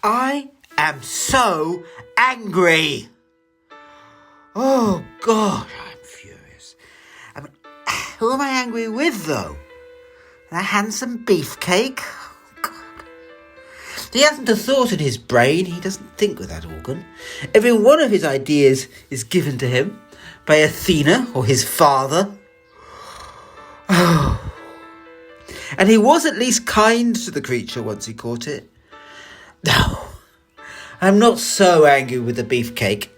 I am so angry. Oh, God, I'm furious. I mean, who am I angry with, though? That handsome beefcake? Oh, God. He hasn't a thought in his brain. He doesn't think with that organ. Every one of his ideas is given to him by Athena or his father. Oh. And he was at least kind to the creature once he caught it. No, I'm not so angry with the beefcake.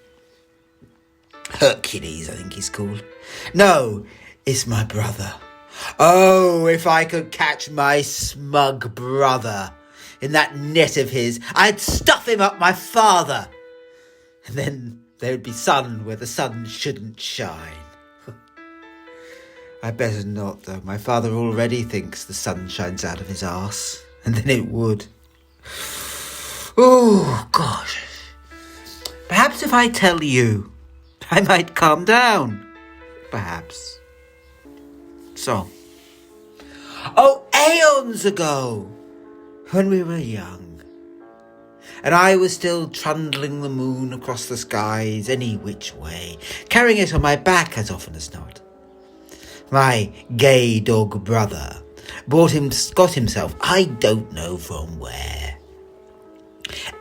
Hercules, I think he's called. No, it's my brother. Oh, if I could catch my smug brother in that net of his, I'd stuff him up my father. And then there'd be sun where the sun shouldn't shine. I better not, though. My father already thinks the sun shines out of his arse, and then it would. Oh, gosh. Perhaps if I tell you, I might calm down. Perhaps. So. Oh, aeons ago, when we were young, and I was still trundling the moon across the skies any which way, carrying it on my back as often as not, my gay dog brother got himself, I don't know from where,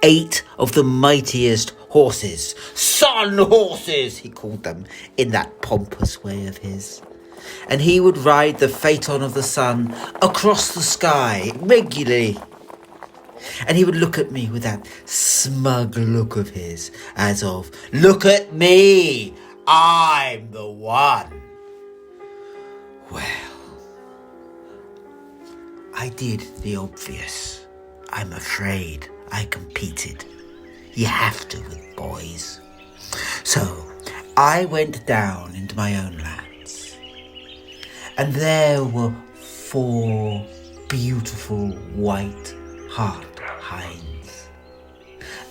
8 of the mightiest horses, sun horses, he called them, in that pompous way of his. And he would ride the phaeton of the sun across the sky regularly. And he would look at me with that smug look of his, as of, look at me, I'm the one. Well, I did the obvious. I'm afraid I competed. You have to with boys. So I went down into my own lands. And there were 4 beautiful white hart hinds.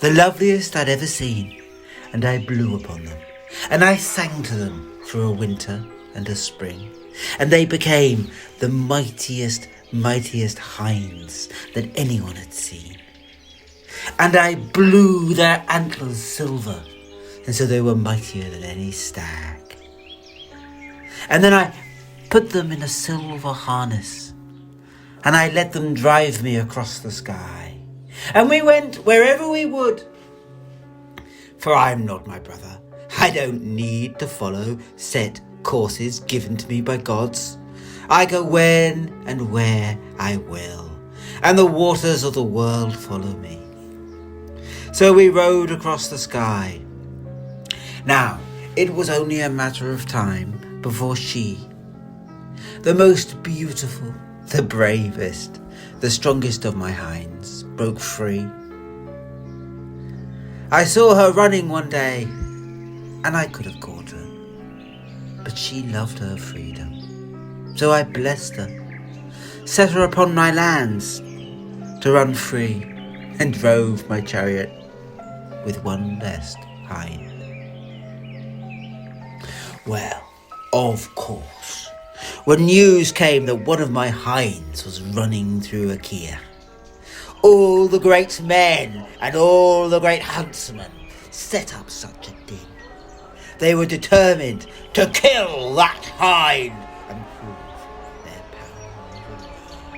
The loveliest I'd ever seen. And I blew upon them. And I sang to them through a winter and a spring. And they became the mightiest hinds that anyone had seen. And I blew their antlers silver, and so they were mightier than any stag. And then I put them in a silver harness, and I let them drive me across the sky. And we went wherever we would. For I'm not my brother. I don't need to follow set courses given to me by gods. I go when and where I will, and the waters of the world follow me. So we rode across the sky. Now, it was only a matter of time before she, the most beautiful, the bravest, the strongest of my hinds, broke free. I saw her running one day, and I could have caught her. But she loved her freedom. So I blessed her, set her upon my lands to run free, and drove my chariot with one last hind. Well, of course, when news came that one of my hinds was running through Achaea, all the great men and all the great huntsmen set up such a din. They were determined to kill that hind and prove their power over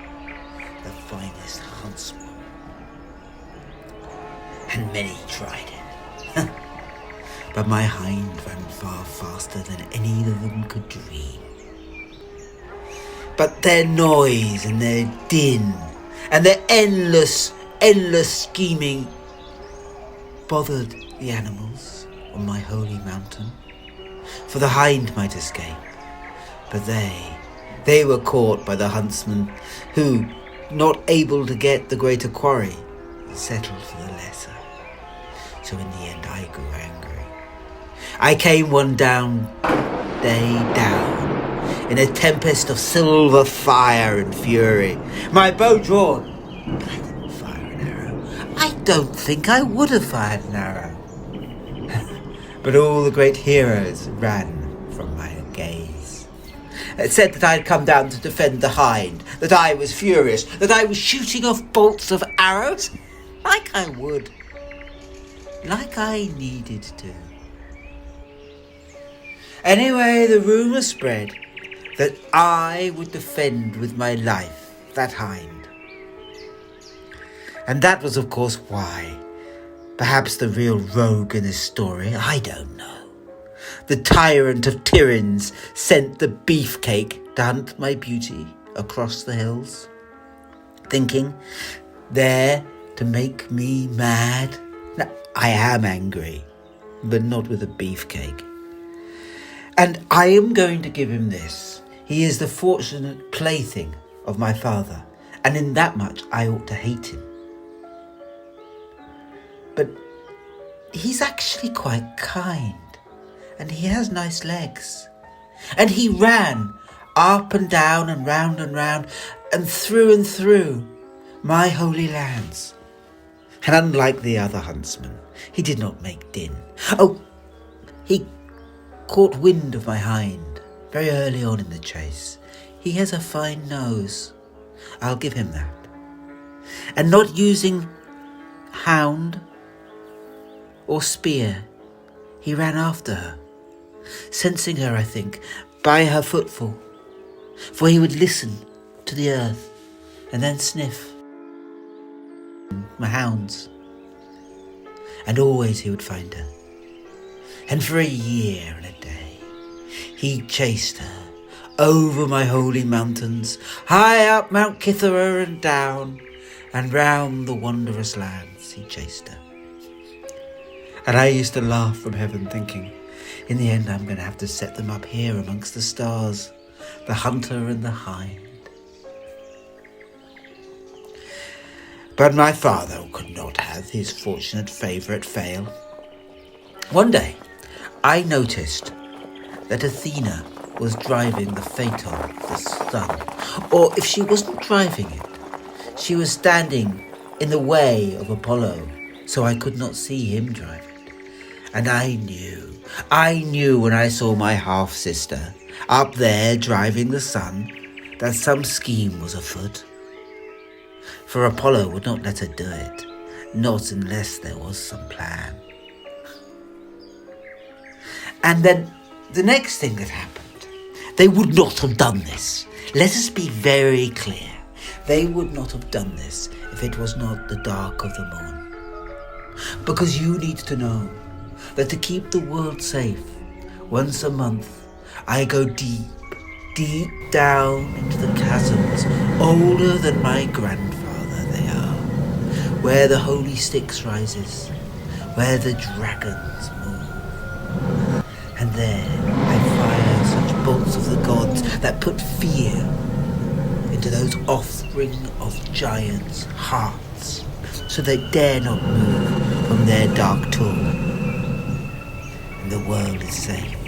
me, the finest huntsman. And many tried it. But my hind ran far faster than any of them could dream. But their noise and their din and their endless scheming bothered the animals on my holy mountain. For the hind might escape, but they were caught by the huntsman who, not able to get the greater quarry, settled for the lesser. So in the end I grew angry. I came one day down, in a tempest of silver fire and fury, my bow drawn, but I didn't fire an arrow. I don't think I would have fired an arrow. But all the great heroes ran from my gaze. It said that I had come down to defend the hind, that I was furious, that I was shooting off bolts of arrows. like I would, like I needed to. Anyway, the rumour spread that I would defend with my life that hind. And that was, of course, why. Perhaps the real rogue in this story, I don't know. The tyrant of Tiryns sent the beefcake to hunt my beauty across the hills, thinking there to make me mad. Now, I am angry, but not with a beefcake. And I am going to give him this. He is the fortunate plaything of my father, and in that much I ought to hate him. But he's actually quite kind, and he has nice legs. And he ran up and down and round and through my holy lands. And unlike the other huntsmen, he did not make din. Oh, he caught wind of my hind very early on in the chase. He has a fine nose, I'll give him that. And not using hound or spear, he ran after her, sensing her, I think, by her footfall, for he would listen to the earth and then sniff my hounds, and always he would find her. And for a year and a day he chased her over my holy mountains, high up Mount Kithaerer and down, and round the wondrous lands he chased her. And I used to laugh from heaven, thinking, in the end I'm going to have to set them up here amongst the stars, the hunter and the hind. But my father could not have his fortunate favourite fail. One day I noticed that Athena was driving the Phaeton, the sun. Or if she wasn't driving it, she was standing in the way of Apollo, so I could not see him drive it. And I knew when I saw my half-sister up there driving the sun, that some scheme was afoot. For Apollo would not let her do it, not unless there was some plan. And then the next thing that happened, they would not have done this. Let us be very clear. They would not have done this if it was not the dark of the moon. Because you need to know that to keep the world safe, once a month, I go deep down into the chasms, older than my grandfather they are, where the holy Styx rises, where the dragons move. And there I fire such bolts of the gods that put fear into those offspring of giants' hearts, so they dare not move from their dark tomb. The world is safe.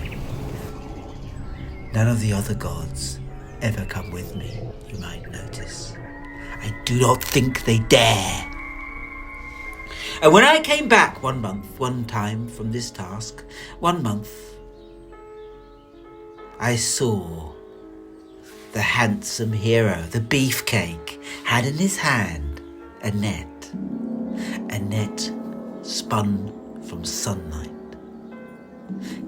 None of the other gods ever come with me, you might notice. I do not think they dare. And when I came back one time from this task, 1 month, I saw the handsome hero, the beefcake, had in his hand a net spun from sunlight,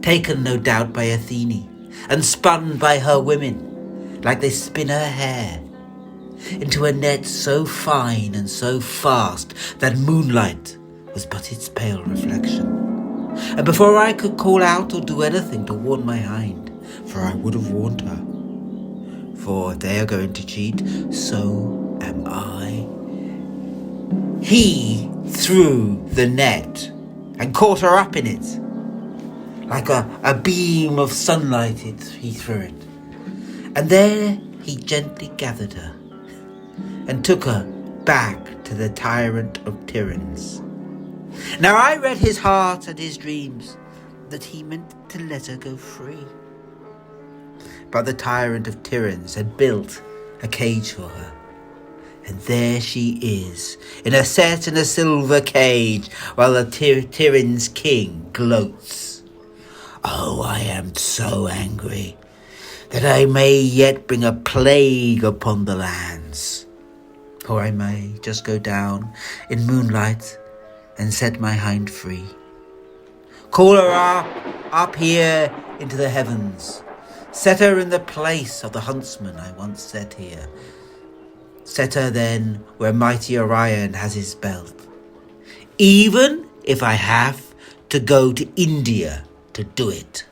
taken no doubt by Athene, and spun by her women, like they spin her hair, into a net so fine and so fast that moonlight was but its pale reflection. And before I could call out or do anything to warn my hind, for I would have warned her, for if they are going to cheat, so am I, he threw the net and caught her up in it. Like a beam of sunlight he threw it. And there he gently gathered her and took her back to the tyrant of Tiryns. Now I read his heart and his dreams, that he meant to let her go free. But the tyrant of Tiryns had built a cage for her, and there she is, set in a silver cage, while the Tiryns king gloats. Oh, I am so angry that I may yet bring a plague upon the lands. or I may just go down in moonlight and set my hind free. Call her up here into the heavens. Set her in the place of the huntsman I once set here. Set her then where mighty Orion has his belt. Even if I have to go to India to do it.